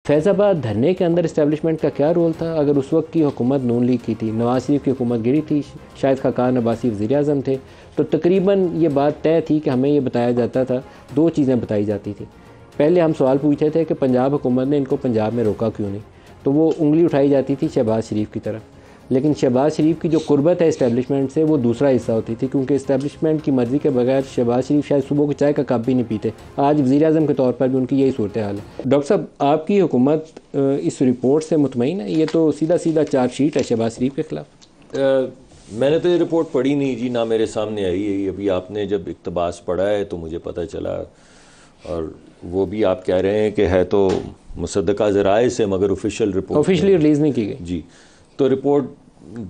फैज़ाबाद धरने के अंदर इस्टेब्लिशमेंट का क्या रोल था? अगर उस वक्त की हुकूमत नून लीग की थी, नवाज शरीफ की हुकूमत गिरी थी, शायद खाकान अब्बासी वज़ीर आज़म थे, तो तकरीबन ये बात तय थी कि हमें ये बताया जाता था, दो चीज़ें बताई जाती थी। पहले हम सवाल पूछते थे कि पंजाब हुकूमत ने इनको पंजाब में रोका क्यों नहीं, तो वो उंगली उठाई जाती थी शहबाज शरीफ की तरफ। लेकिन शहबाज शरीफ की जो कुर्बत है इस्टेब्लिशमेंट से, वो दूसरा हिस्सा होती थी, क्योंकि इस्टेब्लिशमेंट की मर्ज़ी के बगैर शहबाज शरीफ शायद सुबह को चाय का कप भी नहीं पीते। आज वज़ीर आज़म के तौर पर भी उनकी यही सूरत हाल है। डॉक्टर साहब, आपकी हुकूमत इस रिपोर्ट से मुतमईन है? ये तो सीधा सीधा चार्जशीट है शहबाज शरीफ के ख़िलाफ़। मैंने तो ये रिपोर्ट पढ़ी नहीं जी, ना मेरे सामने आई है। अभी आपने जब इक़्तिबास पढ़ा है तो मुझे पता चला, और वो भी आप कह रहे हैं कि है तो मुसद्दका ज़राए से, मगर ऑफिशियल रिपोर्ट ऑफिशियली रिलीज़ नहीं की गई जी। तो रिपोर्ट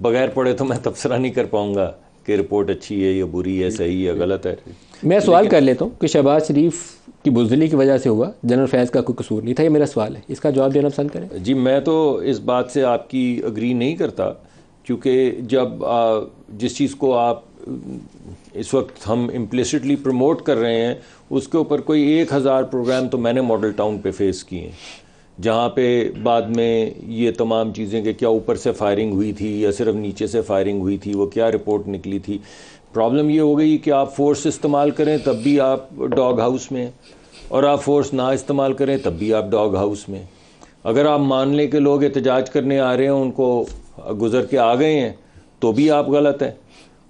बगैर पढ़े तो मैं तबसरा नहीं कर पाऊँगा कि रिपोर्ट अच्छी है या बुरी है, सही है गलत है। मैं सवाल कर लेता हूँ कि शहबाज शरीफ की बुज़दिली की वजह से हुआ, जनरल फैज़ का कोई कसूर नहीं था, ये मेरा सवाल है, इसका जवाब देना पसंद करें। जी, मैं तो इस बात से आपकी अग्री नहीं करता, क्योंकि जब जिस चीज़ को आप इस वक्त हम इम्प्लिसिटली प्रमोट कर रहे हैं, उसके ऊपर कोई 1000 प्रोग्राम तो मैंने मॉडल टाउन पे फेस किए हैं, जहाँ पे बाद में ये तमाम चीज़ें कि क्या ऊपर से फायरिंग हुई थी या सिर्फ नीचे से फायरिंग हुई थी, वो क्या रिपोर्ट निकली थी। प्रॉब्लम ये हो गई कि आप फोर्स इस्तेमाल करें तब भी आप डॉग हाउस में, और आप फोर्स ना इस्तेमाल करें तब भी आप डॉग हाउस में। अगर आप मान लें कि लोग एहतजाज करने आ रहे हैं, उनको गुजर के आ गए हैं, तो भी आप गलत हैं।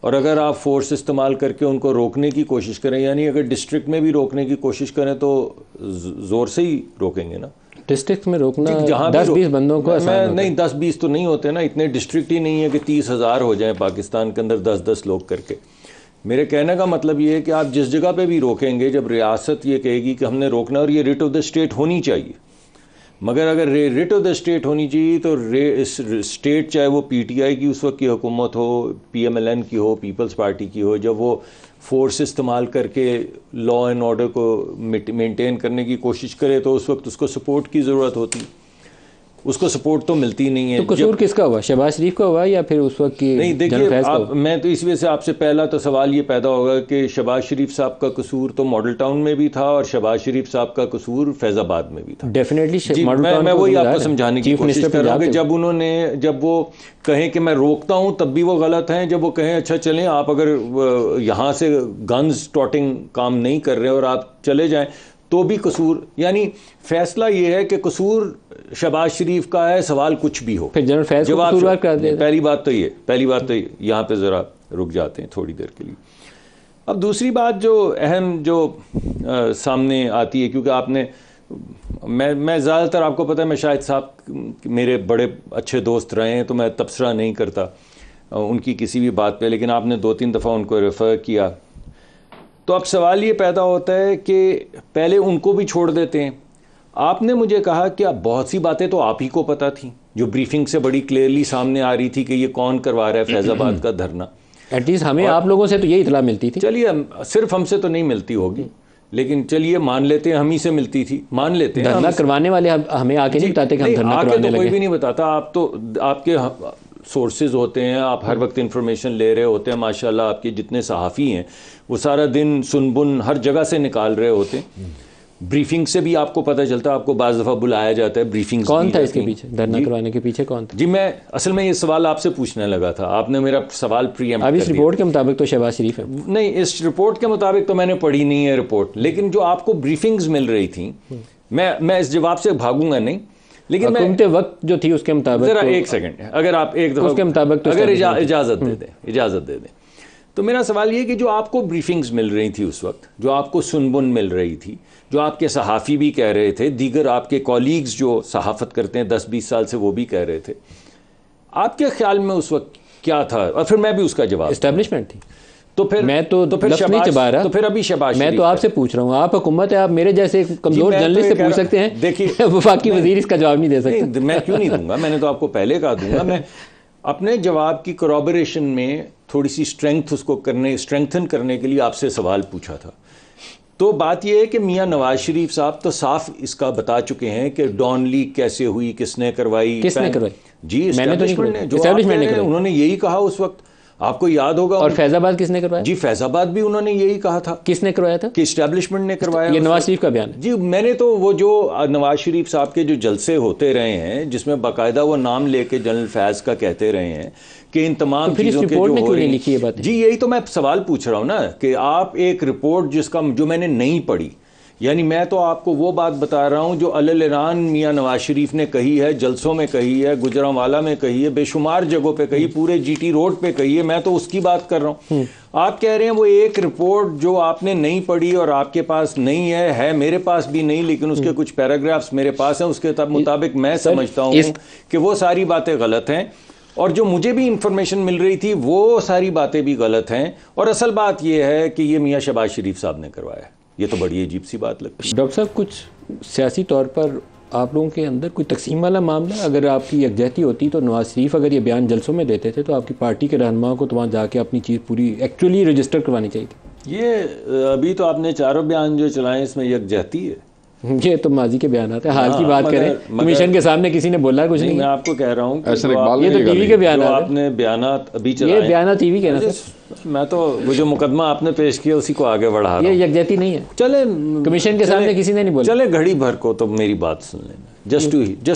और अगर आप फोर्स इस्तेमाल करके उनको रोकने की कोशिश करें, यानी अगर डिस्ट्रिक्ट में भी रोकने की कोशिश करें तो ज़ोर से ही रोकेंगे ना। डिस्ट्रिक्ट में रोकना 10-20 बंदों को नहीं, 10-20 तो नहीं होते ना, इतने डिस्ट्रिक्ट ही नहीं है कि 30,000 हो जाएं पाकिस्तान के अंदर 10-10 लोग करके। मेरे कहने का मतलब ये है कि आप जिस जगह पे भी रोकेंगे, जब रियासत ये कहेगी कि हमने रोकना, और ये रिट ऑफ द स्टेट होनी चाहिए, मगर अगर रिट ऑफ द स्टेट होनी चाहिए तो स्टेट, चाहे वो पीटीआई की उस वक्त की हुकूमत हो, पीएमएलएन की हो, पीपल्स पार्टी की हो, जब वो फोर्स इस्तेमाल करके लॉ एंड ऑर्डर को मेंटेन करने की कोशिश करे तो उस वक्त उसको सपोर्ट की ज़रूरत होती, उसको सपोर्ट तो मिलती नहीं है। तो कसूर किसका हुआ? शहबाज शरीफ का हुआ या फिर उस वक्त की? नहीं, देखिए मैं तो इस वजह से आपसे पहला तो सवाल ये पैदा होगा कि शहबाज शरीफ साहब का कसूर तो मॉडल टाउन में भी था और शहबाज शरीफ साहब का कसूर फैज़ाबाद में भी था। डेफिनेटली मैं वही आपको समझाने की कोशिश कर रहा हूँ कि जब वो कहें कि मैं रोकता हूँ तब भी वो गलत हैं, जब वो कहें अच्छा चलें आप अगर यहाँ से गन्स टॉटिंग काम नहीं कर रहे और आप चले जाएं तो भी कसूर। यानी फैसला ये है कि कसूर शहबाज शरीफ का है, सवाल कुछ भी हो, फिर जनरल फैज़ को कसूरवार कर दे। पहली बात तो ये यहाँ पे ज़रा रुक जाते हैं थोड़ी देर के लिए। अब दूसरी बात जो अहम जो सामने आती है, क्योंकि आपने मैं ज़्यादातर, आपको पता है मैं शाहिद साहब मेरे बड़े अच्छे दोस्त रहे हैं, तो मैं तबसरा नहीं करता उनकी किसी भी बात पे, लेकिन आपने 2-3 दफ़ा उनको रेफ़र किया, तो अब सवाल ये पैदा होता है कि पहले उनको भी छोड़ देते हैं। आपने मुझे कहा कि अब बहुत सी बातें तो आप ही को पता थी, जो ब्रीफिंग से बड़ी क्लियरली सामने आ रही थी कि ये कौन करवा रहा है फैज़ाबाद का धरना। एटलीस्ट हमें आप लोगों से तो यही इतला मिलती थी। चलिए, सिर्फ हमसे तो नहीं मिलती होगी, लेकिन चलिए मान लेते हैं हम ही से मिलती थी, मान लेते हैं। धरना करवाने वाले हमें आके नहीं बताते कि हम धरना करवाने लगे। कोई भी नहीं बताता, आप तो आपके सोर्सेज होते हैं, आप हर वक्त इंफॉर्मेशन ले रहे होते हैं, माशाल्लाह आपके जितने सहाफ़ी हैं वो सारा दिन सुनबुन हर जगह से निकाल रहे होते हैं। ब्रीफिंग से भी आपको पता चलता है, आपको बाज़ दफ़ा बुलाया जाता है ब्रीफिंग। कौन था इसके पीछे, धरना करवाने के पीछे कौन था? जी, मैं असल में ये सवाल आपसे पूछने लगा था, आपने मेरा सवाल प्रीएम्प्ट कर दिया। अब इस रिपोर्ट के मुताबिक तो शहबाज शरीफ है। नहीं, इस रिपोर्ट के मुताबिक तो मैंने पढ़ी नहीं है रिपोर्ट, लेकिन जो आपको ब्रीफिंग्स मिल रही थी, मैं इस जवाब से भागूंगा नहीं, लेकिन मैं वक्त जो थी उसके मुताबिक, जरा एक सेकंड, अगर आप एक दफा उसके मुताबिक तो अगर इजाजत दे दें, तो मेरा सवाल ये कि जो आपको ब्रीफिंग्स मिल रही थी उस वक्त, जो आपको सुनबुन मिल रही थी, जो आपके सहाफ़ी भी कह रहे थे, दीगर आपके कॉलीग्स जो सहाफ़त करते हैं 10-20 साल से वो भी कह रहे थे, आपके ख्याल में उस वक्त क्या था? और फिर मैं भी उसका जवाब। एस्टेब्लिशमेंट थी। तो फिर मैं तो फिर अभी शहबाज, मैं तो आपसे पूछ रहा हूँ, आप हुकूमत है, आप मेरे जैसे कमजोर जर्नलिस्ट से पूछ सकते हैं। देखिए, वफाकी वजीर इसका जवाब नहीं दे सकते। मैं क्यों नहीं दूंगा, मैंने तो आपको पहले कहा दूंगा। मैं अपने जवाब की कोरॉबरेशन में थोड़ी सी स्ट्रेंथन करने के लिए आपसे सवाल पूछा था। तो बात यह है कि मियाँ नवाज शरीफ साहब तो साफ इसका बता चुके हैं कि डॉन लीग कैसे हुई, किसने करवाई। किसने करवाई? जी, एस्टेब्लिशमेंट ने, उन्होंने यही कहा उस वक्त। आपको याद होगा। और फैजाबाद किसने करवाया? जी फैजाबाद भी उन्होंने यही कहा था। किसने करवाया था? कि एस्टैब्लिशमेंट ने करवाया। ये नवाज शरीफ का बयान है जी। मैंने तो वो जो नवाज शरीफ साहब के जो जलसे होते रहे हैं जिसमें बाकायदा वो नाम लेके जनरल फैज का कहते रहे हैं कि इन तमाम चीज़ों के जो हो रही लिखी है बात। जी यही तो मैं सवाल पूछ रहा हूँ ना कि आप एक रिपोर्ट जिसका जो मैंने नहीं पढ़ी, यानी मैं तो आपको वो बात बता रहा हूँ जो अल-ईरान मियाँ नवाज शरीफ ने कही है, जलसों में कही है, गुजरांवाला में कही है, बेशुमार जगहों पे कही, पूरे जीटी रोड पे कही है, मैं तो उसकी बात कर रहा हूँ। आप कह रहे हैं वो एक रिपोर्ट जो आपने नहीं पढ़ी और आपके पास नहीं है मेरे पास भी नहीं, लेकिन उसके कुछ पैराग्राफ्स मेरे पास हैं, उसके मुताबिक मैं समझता हूँ कि वो सारी बातें गलत हैं और जो मुझे भी इंफॉर्मेशन मिल रही थी वो सारी बातें भी गलत हैं। और असल बात यह है कि ये मियाँ शहबाज शरीफ साहब ने करवाया। ये तो बड़ी अजीब सी बात लगती है। डॉक्टर साहब, कुछ सियासी तौर पर आप लोगों के अंदर कोई तकसीम वाला मामला, अगर आपकी यकजहती होती तो नवाज शरीफ अगर ये बयान जलसों में देते थे तो आपकी पार्टी के रहनुमाओं को तो वहाँ जाके अपनी चीज़ पूरी एक्चुअली रजिस्टर करवानी चाहिए थी। ये अभी तो आपने चारों बयान जो चलाए इसमें यकजहती है। ये तो माजी के बयान आते हैं। हाल की बात करें, कमीशन के सामने किसी ने बोला कुछ नहीं। मैं आपको कह रहा हूँ ये तो टीवी के बयान आपने बयानात अभी चलाए, ये बयान टीवी के ना सर। मैं तो वो जो मुकदमा आपने पेश किया उसी को आगे बढ़ा रहा हूं। ये यकजहती नहीं है। चले कमीशन के सामने किसी ने नहीं बोला। चले घड़ी भर को तो मेरी बात सुन लेना, जस्ट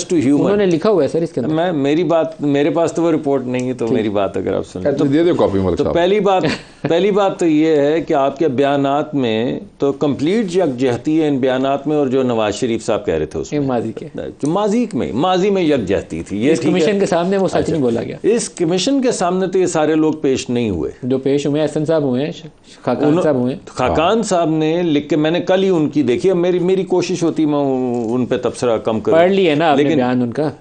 टू ह्यूमर। उन्होंने लिखा हुआ है सर इसके अंदर। मैं मेरी बात, मेरे पास तो वो रिपोर्ट नहीं है, तो मेरी बात अगर आप सुन तो दे दो कॉपी। तो पहली बात तो ये है कि आपके बयानात में तो कंप्लीट यकजहती है इन बयानात में, और जो नवाज शरीफ साहब कह रहे थे उसमें माजी में यकजहती थी। ये कमीशन के सामने वो सच नहीं बोला गया। इस कमीशन के सामने तो ये सारे लोग पेश नहीं हुए जो पेश हुए, एहसन साहब हुए, खाकान साहब हुए। खाकान साहब ने लिख के, मैंने कल ही उनकी देखी, अब मेरी कोशिश होती मैं उन पे तबसरा कम करूं। पढ़ लिया ना आपने बयान उनका?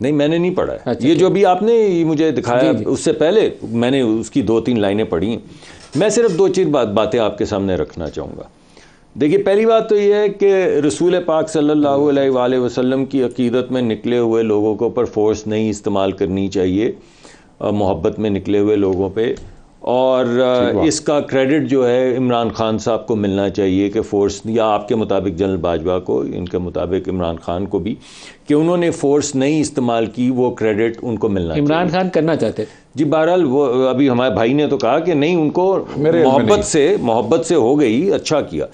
नहीं, मैंने नहीं पढ़ा है। अच्छा, ये जो अभी आपने मुझे दिखाया उससे पहले मैंने उसकी 2-3 लाइनें पढ़ी। मैं सिर्फ 2-4 बातें आपके सामने रखना चाहूँगा। देखिए, पहली बात तो ये है कि रसूल पाक सल्लल्लाहु अलैहि वसल्लम की अकीदत में निकले हुए लोगों के ऊपर फोर्स नहीं इस्तेमाल करनी चाहिए, मोहब्बत में निकले हुए लोगों पे। और इसका क्रेडिट जो है इमरान खान साहब को मिलना चाहिए कि फोर्स, या आपके मुताबिक जनरल बाजवा को, इनके मुताबिक इमरान खान को भी, कि उन्होंने फोर्स नहीं इस्तेमाल की, वो क्रेडिट उनको मिलना चाहिए। इमरान खान करना चाहते थे जी। बहरहाल वो अभी हमारे भाई ने तो कहा कि नहीं, उनको मोहब्बत से हो गई, अच्छा किया।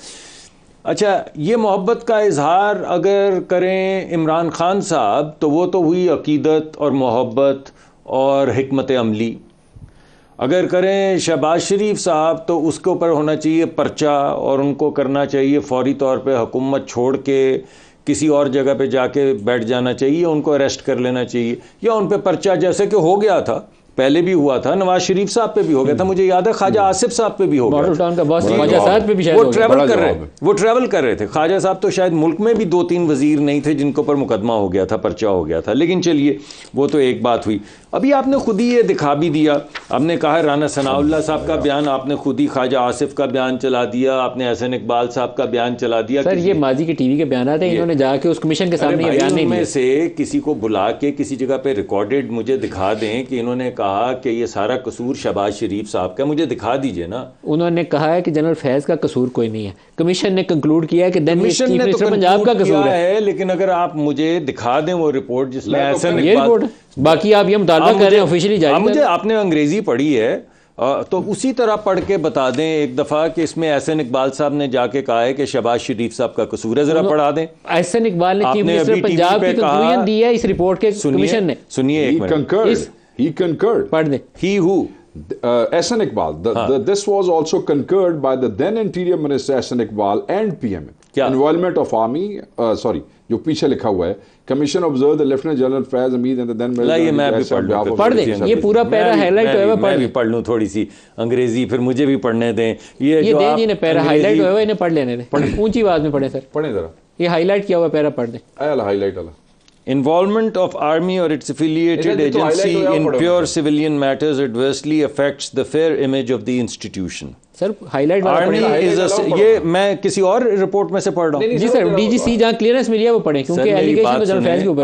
अच्छा, ये मोहब्बत का इजहार अगर करें इमरान खान साहब तो वो तो हुई अकीदत और मोहब्बत और हिकमत अमली। अगर करें शहबाज शरीफ साहब तो उसके ऊपर होना चाहिए पर्चा, और उनको करना चाहिए फौरी तौर पे हुकूमत छोड़ के किसी और जगह पे जाके बैठ जाना चाहिए, उनको अरेस्ट कर लेना चाहिए, या उन पे पर्चा जैसे कि हो गया था, पहले भी हुआ था, नवाज शरीफ साहब पे भी हो गया था, मुझे याद है ख्वाजा आसिफ साहब पे भी हो गया था। वो ट्रैवल कर रहे थे। ख्वाजा साहब तो शायद मुल्क में भी 2-3 वजीर नहीं थे जिनके ऊपर मुकदमा हो गया था, पर्चा हो गया था। लेकिन चलिए, वो तो एक बात हुई। अभी आपने खुद ही ये दिखा भी दिया, आपने कहा राना सनाउल्लाह साहब का बयान, आपने खुद ही ख्वाजा आसिफ का बयान चला दिया, आपने एहसन इकबाल साहब का बयान चला दिया। सर, ये माजी के टीवी के बयान आते हैं, इन्होंने जाके उस कमीशन के सामने बयान नहीं दिया। से किसी को बुला के किसी जगह पे रिकॉर्डेड मुझे दिखा दें कि इन्होंने कहा कि ये सारा कसूर शहबाज शरीफ साहब का, मुझे दिखा दीजिए ना। उन्होंने कहा है कि जनरल फैज का कसूर कोई नहीं है, कमीशन ने कंक्लूड किया है कि कमीशन ने तो पंजाब का कसूर है। लेकिन अगर आप मुझे दिखा दें वो रिपोर्ट जिसमें एहसन, ये रिपोर्ट, बाकी आप ये मुतालबा कर रहे हैं ऑफिशियली जारी। मुझे आपने अंग्रेजी पढ़ी है तो उसी तरह पढ़ के बता दें एक दफ़ा कि इसमें एहसन इकबाल साहब ने जाके कहा है कि शहबाज शरीफ साहब का कसूर है, जरा पढ़ा दें। एहसन इकबाल ने चीफ मिनिस्टर पंजाब की कंक्लूजन दी है इस रिपोर्ट के कमीशन ने। सुनिए एक मिनट, he concurred. पढ़ दें। He who? Ehsan Iqbal. This was also concurred by the then Interior Minister Ehsan Iqbal and PM. Involvement of Army, जो पीछे लिखा हुआ है, Commission observed the Lieutenant General Faiz Hamid and the then ये मैं भी पढ़ दें, ये पूरा पैरा हाईलाइट हुआ है, मैं भी पढ़ लूँ थोड़ी सी अंग्रेजी, फिर मुझे भी पढ़ने दें। ये जो दें जिन्हें पैरा हाईलाइट हुआ है इन्हें पढ़ लेने दें, ऊंची आवाज में पढ़ें सर, पढ़ें जरा, ये हाईलाइट किया हुआ पैरा पढ़ दें। हाईलाइट वाला। Involvement of army or its affiliated agency in pure civilian matters adversely affects the fair image of the institution. Sir highlight वाला ये मैं किसी और रिपोर्ट में से पढ़ रहा हूँ। जी सर, डीजीसी जहाँ क्लियरेंस मिली है वो पढ़ें, क्योंकि एलिगेशन तो जनरल फैज के ऊपर।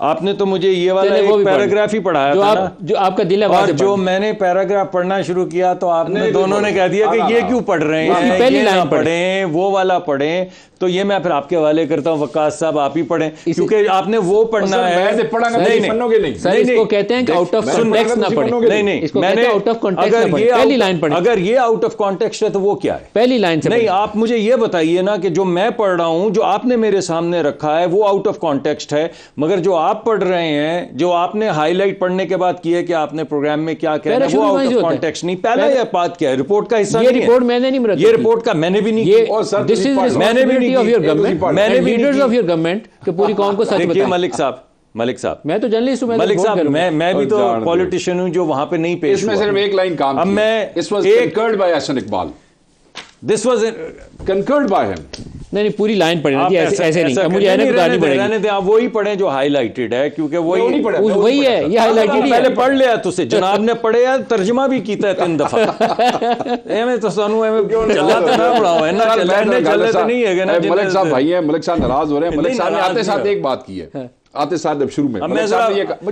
आपने तो मुझे ये वाला एक पैराग्राफ ही पढ़ाया था ना, जो आपका दिल है, और जो मैंने पैराग्राफ पढ़ना शुरू किया तो आपने दोनों ने कह दिया कि ये क्यों पढ़ रहे हैं, पहली लाइन पढ़ें, वो वाला पढ़ें। तो ये मैं फिर आपके हवाले करता हूँ, वक्कास साहब आप ही पढ़ें, क्योंकि आपने वो पढ़ना है। इसको कहते हैं कि आउट ऑफ कॉन्टेक्स्ट ना पढ़े। नहीं, इसको कहते हैं आउट ऑफ कॉन्टेक्स्ट ना पढ़े, पहली लाइन पढ़े। अगर ये आउट ऑफ कॉन्टेक्स्ट है तो वो क्या है? पहली लाइन से नहीं, आप मुझे ये बताइए ना कि जो मैं पढ़ रहा हूं, जो आपने मेरे सामने रखा है, वो आउट ऑफ कॉन्टेक्स्ट है, मगर जो आप पढ़ रहे हैं, जो आपने हाईलाइट पढ़ने के बाद किया कि आपने प्रोग्राम में क्या कहना है, वो आउट ऑफ कॉन्टेक्स्ट नहीं। पहला ये बात क्या है, रिपोर्ट का हिस्सा नहीं है। रिपोर्ट मैंने नहीं, ये रिपोर्ट का मैंने भी नहीं किया, this is responsibility of your government, मैंने भी लीडर्स ऑफ योर गवर्नमेंट कि पूरी कौम को सच बताएं। मलिक साहब, मैं तो जर्नलिस्ट हूं, मलिक साहब, मैं भी तो पॉलिटिशियन हूं जो वहां पे नहीं पेश इसमें सिर्फ एक लाइन काम अब मैं this was concurred by Ehsan Iqbal, this was concurred by him. नहीं, पूरी लाइन पढ़ना जी, ऐसे नहीं, मुझे आने को गाली पड़ेगी। रहने दें, आप वही पढ़ें जो हाईलाइटेड है, क्योंकि वही है, ये हाईलाइटेड पहले पढ़ लिया तुझसे, जनाब ने पढ़े है, तर्जुमा भी कीता है 3 दफा। एमे तो सानू एमे चला तो ना पढ़ाओ है ना, चले तो नहीं है ना। मलिक साहब भाई हैं, मलिक साहब नाराज हो रहे हैं। मलिक साहब ने आते साथ एक बात की है, आते साथ शुरू में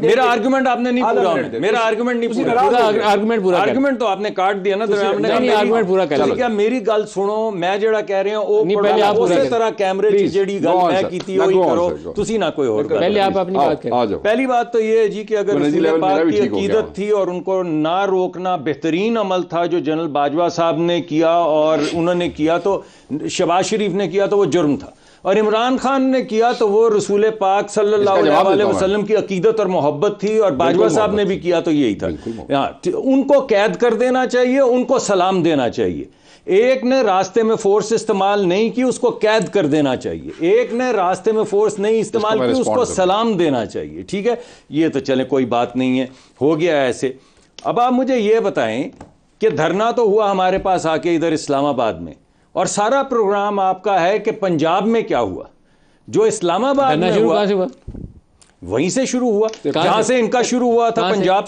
मेरा आर्गुमेंट आपने नहीं पूरा, मेरा आर्गुमेंट नहीं पूरा, आर्गुमेंट तो आपने काट दिया ना, आर्गुमेंट पूरा कर। क्या मेरी गल सुनो, मैं जेड़ा कह रहे हैं उसी तरह कैमरे की जेड़ी गल मैं कीती वही करो, तुसी ना कोई और। पहले आप अपनी बात करें। पहली बात तो ये है जी कि अगर रसूल पाक की अकीदत थी और उनको ना रोकना बेहतरीन अमल था जो जनरल बाजवा साहब ने किया, और उन्होंने किया तो शहबाज शरीफ ने किया तो वो जुर्म था, और इमरान खान ने किया तो वो रसूल पाक सल्लल्लाहु अलैहि वसल्लम की अकीदत और मोहब्बत थी, और बाजवा साहब ने भी किया तो यही था। उनको कैद कर देना चाहिए, उनको सलाम देना चाहिए। एक ने रास्ते में फोर्स इस्तेमाल नहीं की, उसको कैद कर देना चाहिए। एक ने रास्ते में फोर्स नहीं इस्तेमाल की, उसको सलाम देना चाहिए। ठीक है, ये तो चले कोई बात नहीं है, हो गया ऐसे। अब आप मुझे ये बताएं कि धरना तो हुआ हमारे पास आके इधर इस्लामाबाद में, और सारा प्रोग्राम आपका है कि पंजाब में क्या हुआ। जो इस्लामाबाद में हुआ वहीं से शुरू हुआ, जहां से इनका शुरू हुआ था, पंजाब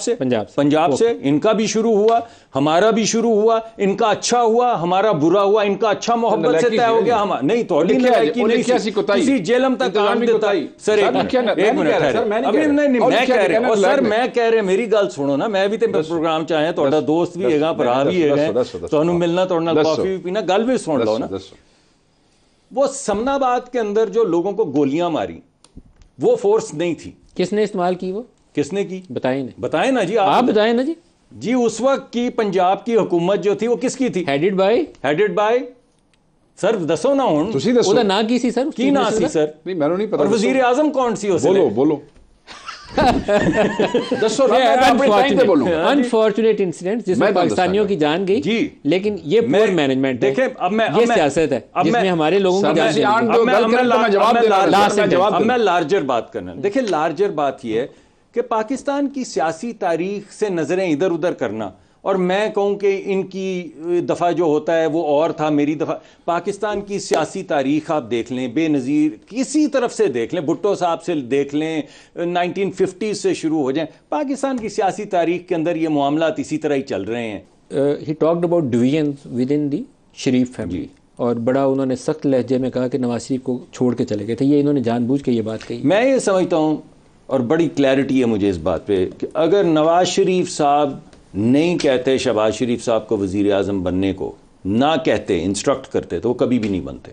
से इनका भी शुु हुआ, हमारा भी शुरू हुआ। इनका अच्छा हुआ, हमारा बुरा हुआ। इनका अच्छा मोहब्बत से तय हो गया, हमारा नहीं तो किसी जेलम तक कांड देता। सर एक मिनट, अभी नहीं मैं कह रहा हूं, सर मैं कह रहे, मेरी गल सुनो ना, मैं भी तो प्रोग्राम चाहे, ਤੁਹਾਡਾ दोस्त भी हैगा, भरा भी हैगा, ਤੁਹਾਨੂੰ मिलना, ਤੁਹਾਡੇ ਨਾਲ कॉफी भी पीना, गल भी सुन लो ना। वो समनाबाद के अंदर जो लोगों को गोलियां मारी, वो फोर्स नहीं थी। किसने इस्तेमाल की? वो किसने की? बताएं ना जी, आप बताएं ना जी। जी उस वक्त की पंजाब की हुकूमत जो थी वो किसकी थी? हेडेड बाय सर दसो ना हुन, ਤੁਸੀਂ ਦੱਸੋ ਉਹਦਾ ਨਾਂ ਕੀ ਸੀ ਸਰ? ਕੀ ਨਾਂ ਸੀ ਸਰ? ਨਹੀਂ ਮੈਨੂੰ ਨਹੀਂ ਪਤਾ। और वजीर आजम कौन सी उस? बोलो दसो ना, अपने टाइम पे बोलूं। अनफॉर्चुनेट इंसिडेंट जिसमें पाकिस्तानियों की जान गई जी, लेकिन ये पुअर मैनेजमेंट है। अब मैं ये सियासत है जिसमें हमारे लोगों की जान गई। अब मैं लार्जर बात करना, देखिए लार्जर बात ये है कि पाकिस्तान की सियासी तारीख से नजरें इधर उधर करना, और मैं कहूं कि इनकी दफ़ा जो होता है वो और था, मेरी दफ़ा। पाकिस्तान की सियासी तारीख आप देख लें, बेनज़ीर किसी तरफ से देख लें, भुट्टो साहब से देख लें, 1950 से शुरू हो जाएं, पाकिस्तान की सियासी तारीख के अंदर ये मामलात इसी तरह ही चल रहे हैं। He talked about divisions with in the Sharif family, और बड़ा उन्होंने सख्त लहजे में कहा कि नवाज शरीफ को छोड़ के चले गए थे। ये इन्होंने जानबूझ के ये बात कही। मैं ये समझता हूँ, और बड़ी क्लैरिटी है मुझे इस बात पे, कि अगर नवाज शरीफ साहब नहीं कहते शहबाज शरीफ साहब को वज़ीर आज़म बनने को, ना कहते, इंस्ट्रक्ट करते, तो वो कभी भी नहीं बनते।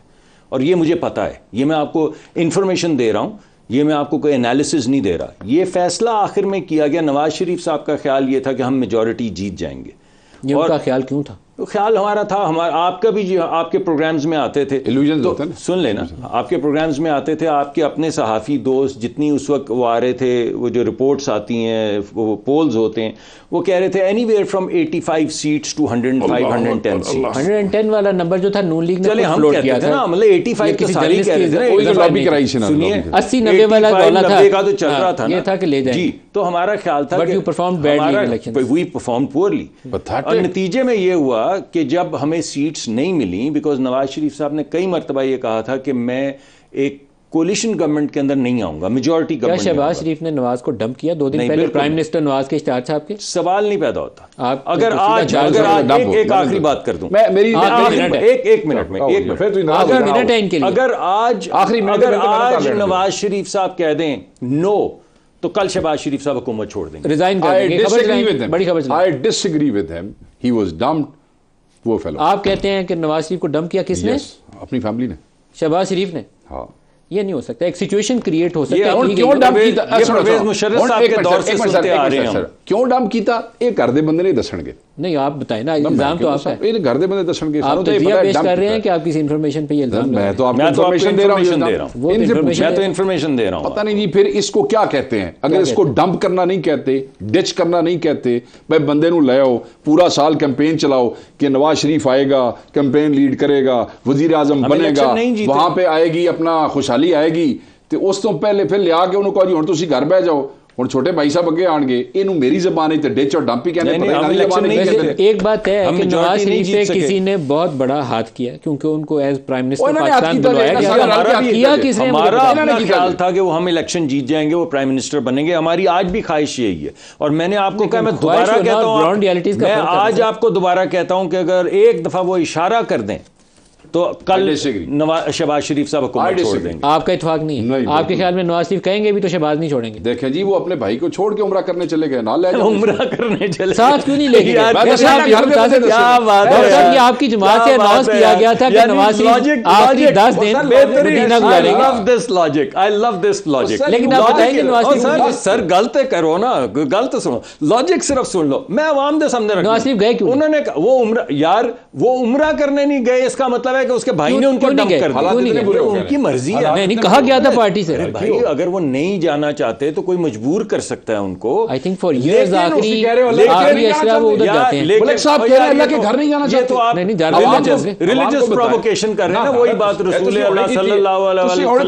और ये मुझे पता है, ये मैं आपको इन्फॉर्मेशन दे रहा हूँ, ये मैं आपको कोई एनालिसिस नहीं दे रहा। ये फैसला आखिर में किया गया, नवाज शरीफ साहब का ख्याल ये था कि हम मेजॉरिटी जीत जाएंगे। ये उनका ख्याल क्यों था? तो ख्याल हमारा था, हमारा आपका भी, आपके प्रोग्राम्स में आते थे, तो सुन लेना, आपके प्रोग्राम्स में आते थे, आपके अपने सहाफ़ी दोस्त जितनी उस वक्त वो आ रहे थे, वो जो रिपोर्ट्स आती हैं, वो पोल्स होते हैं, वो कह रहे थे anywhere from 85 seats to 105-110 seats. 110 वाला नंबर जो था नून लीग ने फ्लोट किया था ना, मतलब 85 की सारी कह रहे थे ना, सुनिए 80-90 वाला का तो चल रहा था, ये था कि ले जाएंगे। तो हमारा ख्याल था कि we performed badly in elections, we performed poorly, और नतीजे में ये हुआ कि जब हमें सीट्स नहीं मिली, बिकॉज नवाज शरीफ साहब ने कई मरतबा ये कहा था कि मैं एक कोलिशन गवर्नमेंट के अंदर नहीं आऊंगा, मेजॉरिटी गवर्नमेंट। क्या शहबाज शरीफ ने नवाज को डंप किया? 2 दिन पहले प्राइम मिनिस्टर नवाज के इस्तार था आपके। सवाल नहीं पैदा होता। आप अगर आज एक आखिरी बात कर दूं, मेरी एक मिनट में, अगर आज नवाज शरीफ साहब कह दें नो, तो कल शहबाज शरीफ साहब हुकूमत छोड़ देंगे, रिजाइन कर देंगे। बड़ी खबर। I disagree with him, he was dumped, वो फेलो। आप कहते हैं कि नवाज शरीफ को डंप किया किसने? अपनी फैमिली ने, शहबाज शरीफ ने। हाँ, ये नहीं हो सकता, एक सिचुएशन क्रिएट हो सकता है। क्यों डंप कीता? परवेज मुशर्रफ साहब के दौर से सुनते आ रहे हैं, क्यों डंप कीता? ये घर दे बंदे नहीं दसणगे। नहीं, आप बताएं ना, इल्जाम तो आपका है। ये घर दे बंदे दसणगे। आप तो ये पेश कर रहे हैं कि आप किसी इंफॉर्मेशन पे ये इल्जाम। मैं तो आपको इंफॉर्मेशन दे रहा हूं, मैं तो इंफॉर्मेशन दे रहा हूं। पता नहीं जी फिर इसको क्या कहते हैं। अगर इसको डंप करना नहीं कहते, डिच करना नहीं कहते, भाई बंदे नूं ले आओ, पूरा साल कैंपेन चलाओ कि नवाज शरीफ आएगा, कैंपेन लीड करेगा, वजीर आजम बनेगा, वहां पे आएगी, अपना खुशहाली आएगी, तो उस तो पहले फिर लिया के उन्होंने कहा जी हुण तुसीं घर बह जाओ, हुण छोटे भाई साहब अगे आएंगे, इनू मेरी जबान है डिच और डंप ही कहने। एक बात है कि नवाज शरीफ पे किसी ने बहुत बड़ा हाथ किया क्योंकि उनको एज प्राइम मिनिस्टर पाकिस्तान बुलाया गया। किया किसने? हमारा अपना ख्याल था कि वो हम इलेक्शन जीत जाएंगे, वो प्राइम मिनिस्टर बनेंगे। हमारी आज भी ख्वाहिश यही है। और मैंने आपको कहा, मैं दोबारा कहता हूं, मैं आज आपको दोबारा कहता हूं कि अगर एक दफा वो इशारा कर दें तो कल शहबाज शरीफ साहब हुकूमत छोड़ देंगे। आपका इत्तेफाक नहीं है? आपके ख्याल में नवाज शरीफ कहेंगे भी तो शहबाज नहीं छोड़ेंगे? देखें जी, वो अपने भाई को छोड़ के उम्रा करने चले गए, ना ले उम्रा करने चले, साथ क्यों नहीं लेके? आपकी जमात से अनाउंस किया गया था कि नवाज शरीफ आखिरी 10 दिन मदीना गुजारेंगे। I love this logic, I love this logic. लेकिन आप बताएंगे नवाज शरीफ? सर गलत करो ना, गलत सुनो, लॉजिक सिर्फ सुन लो। मैं अवाम दे सामने नवाज शरीफ गए क्यों? उन्होंने वो उम्रा, यार वो उम्रा करने नहीं गए, इसका मतलब है कि उसके भाई ने उनको डंप कर दिया। उनकी मर्जी है। नहीं कहा गया था पार्टी से। भाई अगर वो नहीं जाना चाहते तो कोई मजबूर कर सकता है उनको। आई थिंक फॉर इयर्स आखिरी असला वो उधर जाते हैं। मलिक साहब कह रहे हैं अल्लाह के घर नहीं जाना चाहते। तो आप रिलीजियस प्रोवोकेशन कर रहे हैं ना, वही बात रसूल अल्लाह सल्लल्लाहु अलैहि वसल्लम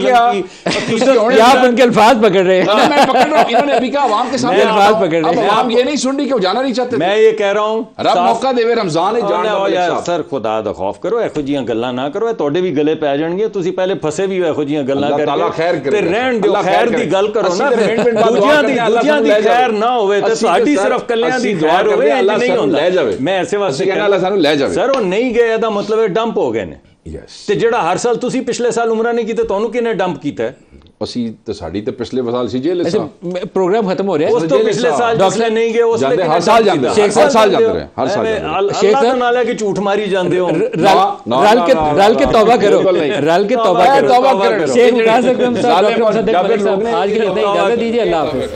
की आप उनके अल्फाज पकड़ रहे हैं। मैं पकड़ रहा हूं, इन्होंने अभी कहा अवाम के सामने अल्फाज पकड़ रहे हैं। आप ये नहीं सुन रही कि वो जाना नहीं चाहते। मैं ये कह रहा हूं, रब मौका देवे, रमजान है, जान दो यार। सर खुदा दा खौफ करो, ਇਹੋ ਜੀਆਂ ਗੱਲਾਂ ਨਾ ਕਰੋ, ਤੁਹਾਡੇ ਵੀ ਗਲੇ ਪੈ ਜਾਣਗੇ। ਤੁਸੀਂ ਪਹਿਲੇ ਫਸੇ ਵੀ ਇਹੋ ਜੀਆਂ ਗੱਲਾਂ ਕਰਕੇ ਤੇ ਰਹਿਣ ਦਿਓ, ਖੈਰ ਦੀ ਗੱਲ ਕਰੋ ਨਾ। ਦੂਜਿਆਂ ਦੀ ਖੈਰ ਨਾ ਹੋਵੇ ਤੇ ਸਾਡੀ ਸਿਰਫ ਕੱਲਿਆਂ ਦੀ ਖੈਰ ਹੋਵੇ, ਅੱਲਾਹ ਨਹੀਂ ਹੁੰਦਾ। ਮੈਂ ਐਸੇ ਵਾਸਤੇ ਕਹਿੰਦਾ ਅੱਲਾਹ ਸਾਨੂੰ ਲੈ ਜਾਵੇ। ਸਰ ਉਹ ਨਹੀਂ ਗਏ, ਇਹਦਾ ਮਤਲਬ ਹੈ ਡੰਪ ਹੋ ਗਏ ਨੇ। ਤੇ ਜਿਹੜਾ ਹਰ ਸਾਲ ਤੁਸੀਂ ਪਿਛਲੇ ਸਾਲ ਉਮਰਾ ਨਹੀਂ ਕੀਤੇ, ਤੁਹਾਨੂੰ ਕਿਹਨੇ ਡੰਪ ਕੀਤਾ ਹੈ? ਅਸੀਂ ਤੇ ਸਾਡੀ ਤੇ ਪਿਛਲੇ ਸਾਲ ਸੀ ਜੇਲ੍ਹ ਅੱਛਾ ਪ੍ਰੋਗਰਾਮ ਖਤਮ ਹੋ ਰਿਹਾ ਹੈ। ਉਸ ਤੋਂ ਪਿਛਲੇ ਸਾਲ ਡਾਕਟਰ ਨਹੀਂ ਗਏ, ਉਸ ਲਈ ਹਰ ਸਾਲ ਜਾਂਦੇ, ਹਰ ਸਾਲ ਜਾਂਦੇ ਰਹੇ, ਹਰ ਸਾਲ ਸ਼ੇਖ ਸਾਹਿਬ ਨਾਲ ਹੈ ਕਿ ਝੂਠ ਮਾਰੀ ਜਾਂਦੇ ਹੋ। रल के तौबा करो, रल के तौबा करो। शेख नियाज़ अकरम साहब, डॉक्टर मुसद्दिक मलिक साहब, आज के लिए इजाजत दीजिए। अल्लाह हाफ़िज़।